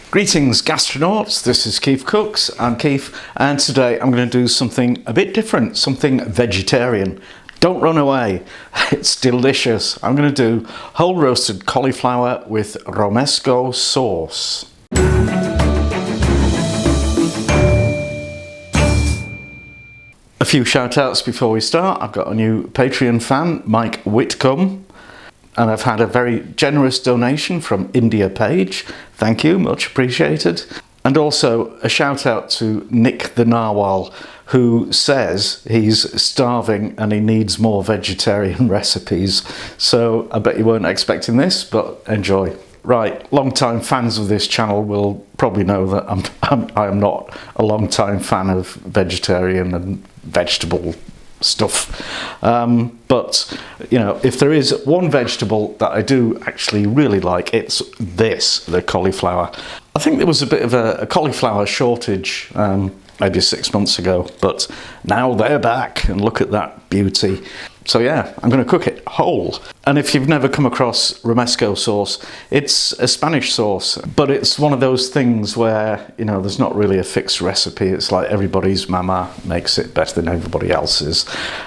Greetings gastronauts, this is KeefCooks, I'm Keef, and today I'm going to do something a bit different, something vegetarian. Don't run away, it's delicious. I'm going to do whole roasted cauliflower with Romesco sauce. A few shout outs before we start. I've got a new Patreon fan, Mike Whitcomb. And I've had a very generous donation from India Page. Thank you, much appreciated. And also a shout out to Nick the Narwhal, who says he's starving and he needs more vegetarian recipes. So I bet you weren't expecting this, but enjoy. Right, long-time fans of this channel will probably know that I am not a long-time fan of vegetarian and vegetable stuff, but you know, if there is one vegetable that I do actually really like, it's the cauliflower. I think there was a bit of a cauliflower shortage maybe 6 months ago, but now they're back and look at that beauty. So yeah, I'm going to cook it whole. And if you've never come across Romesco sauce, it's a Spanish sauce, but it's one of those things where, you know, there's not really a fixed recipe. It's like everybody's mama makes it better than everybody else's.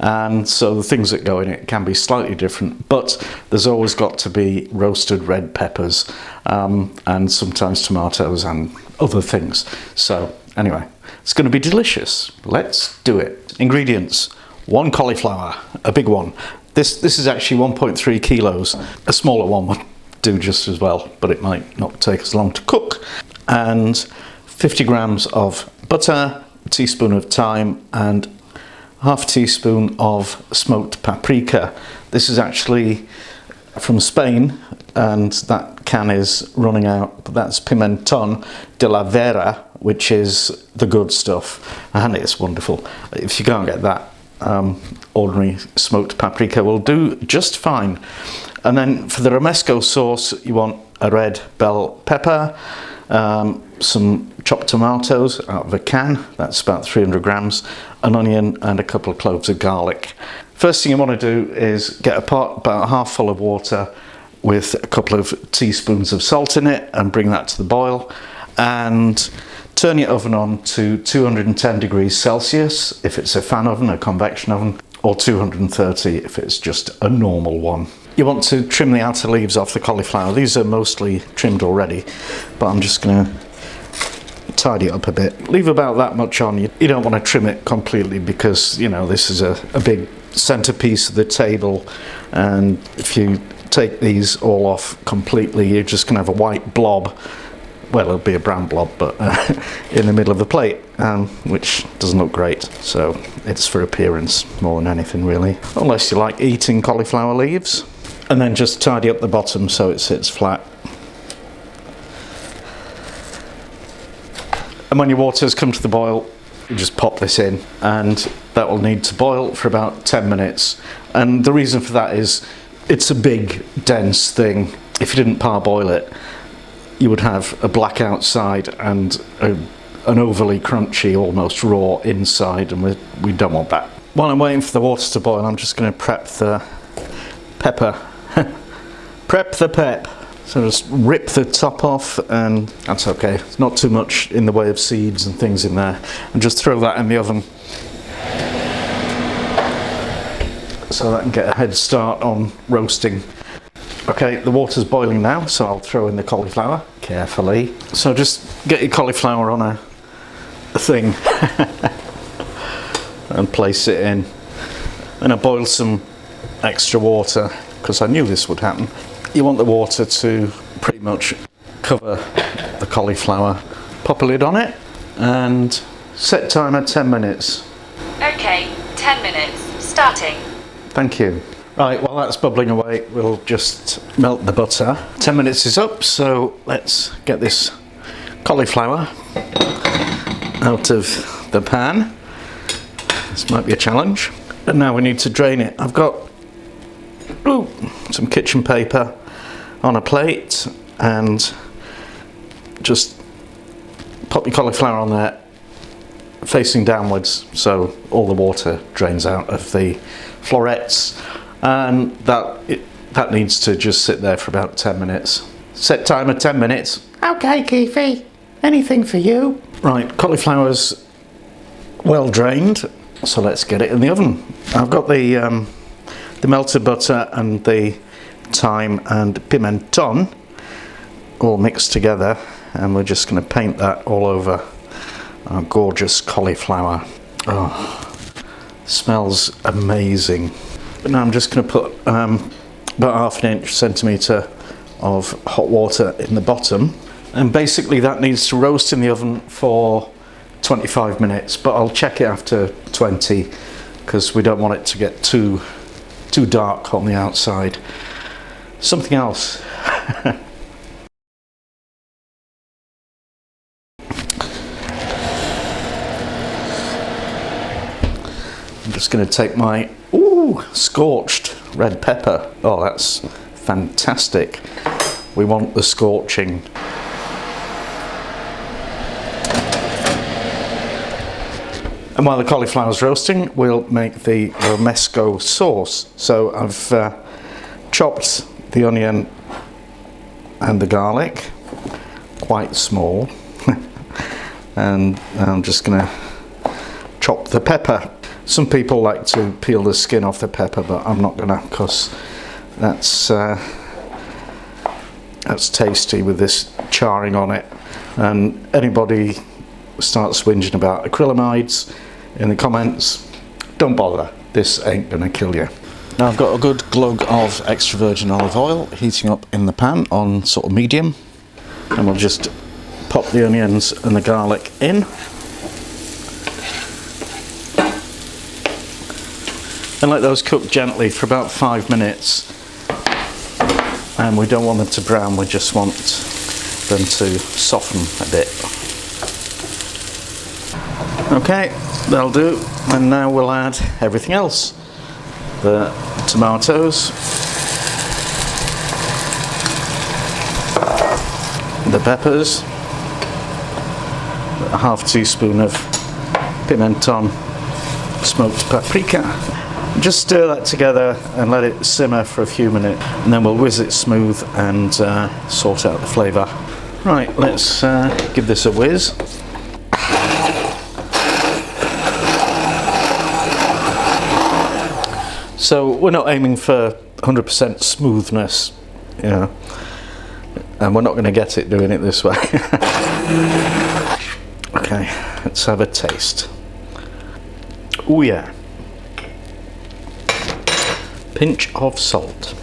And so the things that go in it can be slightly different, but there's always got to be roasted red peppers, and sometimes tomatoes and other things. So anyway, it's going to be delicious. Let's do it. Ingredients: 1 cauliflower, a big one. This is actually 1.3 kilos. A smaller one would do just as well, but it might not take as long to cook. And 50 grams of butter, a teaspoon of thyme, and half a teaspoon of smoked paprika. This is actually from Spain, and that can is running out, but that's pimentón de la vera, which is the good stuff, and it's wonderful. If you can't get that, ordinary smoked paprika will do just fine. And then for the Romesco sauce, you want a red bell pepper, some chopped tomatoes out of a can, that's about 300 grams, an onion, and a couple of cloves of garlic. First thing you want to do is get a pot about half full of water with a couple of teaspoons of salt in it and bring that to the boil, and turn your oven on to 210 degrees Celsius if it's a fan oven, a convection oven, or 230 if it's just a normal one. You want to trim the outer leaves off the cauliflower. These are mostly trimmed already, but I'm just going to tidy it up a bit. Leave about that much on. You don't want to trim it completely because, you know, this is a big centerpiece of the table, and if you take these all off completely, you're just going to have a white blob. Well, it'll be a brown blob, but in the middle of the plate, which doesn't look great. So it's for appearance more than anything, really. Unless you like eating cauliflower leaves. And then just tidy up the bottom so it sits flat. And when your water's come to the boil, you just pop this in, and that will need to boil for about 10 minutes. And the reason for that is it's a big, dense thing. If you didn't parboil it, you would have a black outside and an overly crunchy, almost raw inside, and we don't want that. While I'm waiting for the water to boil, I'm just going to prep the pepper. Prep the pep. So just rip the top off, and that's okay. It's not too much in the way of seeds and things in there. And just throw that in the oven so that I can get a head start on roasting. Okay, the water's boiling now, so I'll throw in the cauliflower carefully. So just get your cauliflower on a thing and place it in. Then I boil some extra water because I knew this would happen. You want the water to pretty much cover the cauliflower. Pop a lid on it and set timer 10 minutes. Okay, 10 minutes, starting. Thank you. Right, while that's bubbling away, we'll just melt the butter. 10 minutes is up, so let's get this cauliflower out of the pan. This might be a challenge. And now we need to drain it. I've got some kitchen paper on a plate, and just pop your cauliflower on there facing downwards so all the water drains out of the florets. And that needs to just sit there for about 10 minutes. Set timer 10 minutes, Okay, Keefy, anything for you. Right, cauliflower's well drained, so let's get it in the oven. I've got the melted butter and the thyme and pimenton all mixed together, and we're just going to paint that all over our gorgeous cauliflower. Oh, smells amazing. But now I'm just going to put about 1/2 centimetre of hot water in the bottom, and basically that needs to roast in the oven for 25 minutes, but I'll check it after 20 because we don't want it to get too dark on the outside. Something else. I'm just going to take my scorched red pepper. Oh, that's fantastic. We want the scorching. And while the cauliflower's roasting, we'll make the Romesco sauce. So I've chopped the onion and the garlic quite small, and I'm just going to chop the pepper. Some people like to peel the skin off the pepper, but I'm not going to, because that's tasty with this charring on it. And anybody starts whinging about acrylamides in the comments, don't bother, this ain't gonna kill you. Now I've got a good glug of extra virgin olive oil heating up in the pan on sort of medium, and we'll just pop the onions and the garlic in, and let those cook gently for about 5 minutes. And we don't want them to brown, we just want them to soften a bit. Okay, that'll do. And now we'll add everything else. The tomatoes, the peppers, a 1/2 teaspoon of pimenton, smoked paprika. Just stir that together and let it simmer for a few minutes, and then we'll whiz it smooth and sort out the flavour. Right, let's give this a whiz. So we're not aiming for 100% smoothness, you know, and we're not going to get it doing it this way. Okay, let's have a taste. Oh yeah. Pinch of salt.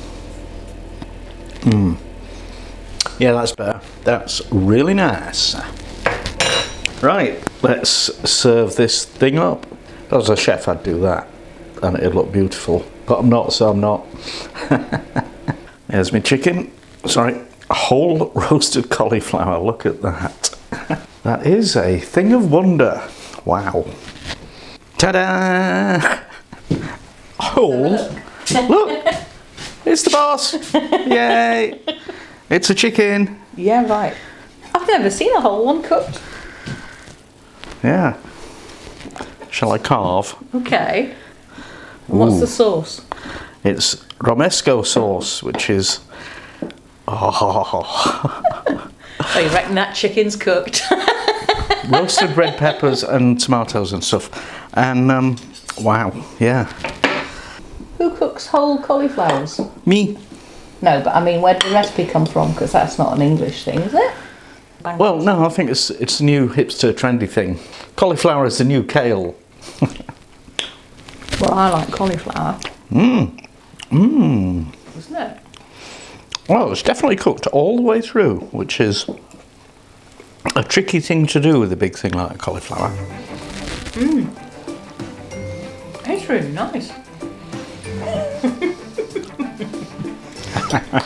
Yeah, that's better. That's really nice. Right, let's serve this thing up. If I was a chef, I'd do that, and it'd look beautiful. But I'm not, so I'm not. There's my chicken. Sorry, whole roasted cauliflower. Look at that. That is a thing of wonder. Wow. Ta-da! Whole. Look, it's the boss. Yay! It's a chicken. Yeah, right. I've never seen a whole one cooked. Yeah. Shall I carve? Okay. What's the sauce? It's Romesco sauce, which is... Oh, you reckon that chicken's cooked? Roasted red peppers and tomatoes and stuff. And, wow, yeah. Who cooks whole cauliflowers? Me. No, but I mean, where did the recipe come from? Because that's not an English thing, is it? Well, no, I think it's a new hipster trendy thing. Cauliflower is the new kale. Well, I like cauliflower. Mmm. Mmm. Isn't it? Well, it's definitely cooked all the way through, which is a tricky thing to do with a big thing like a cauliflower. Mmm. It's really nice.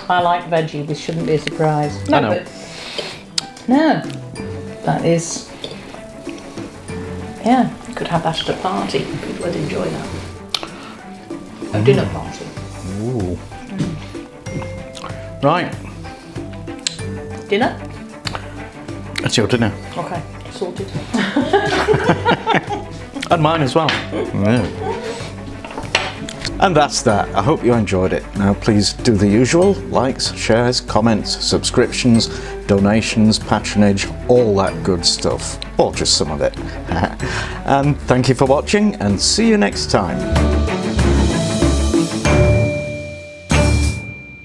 I like veggie, this shouldn't be a surprise. No, I know. No, that is, yeah, you could have that at a party. People would enjoy that. A dinner party. Ooh. Right. Dinner? That's your dinner. Okay, sorted. And mine as well. Yeah. And that's that. I hope you enjoyed it. Now please do the usual: likes, shares, comments, subscriptions, donations, patronage, all that good stuff, or just some of it. And thank you for watching, and see you next time.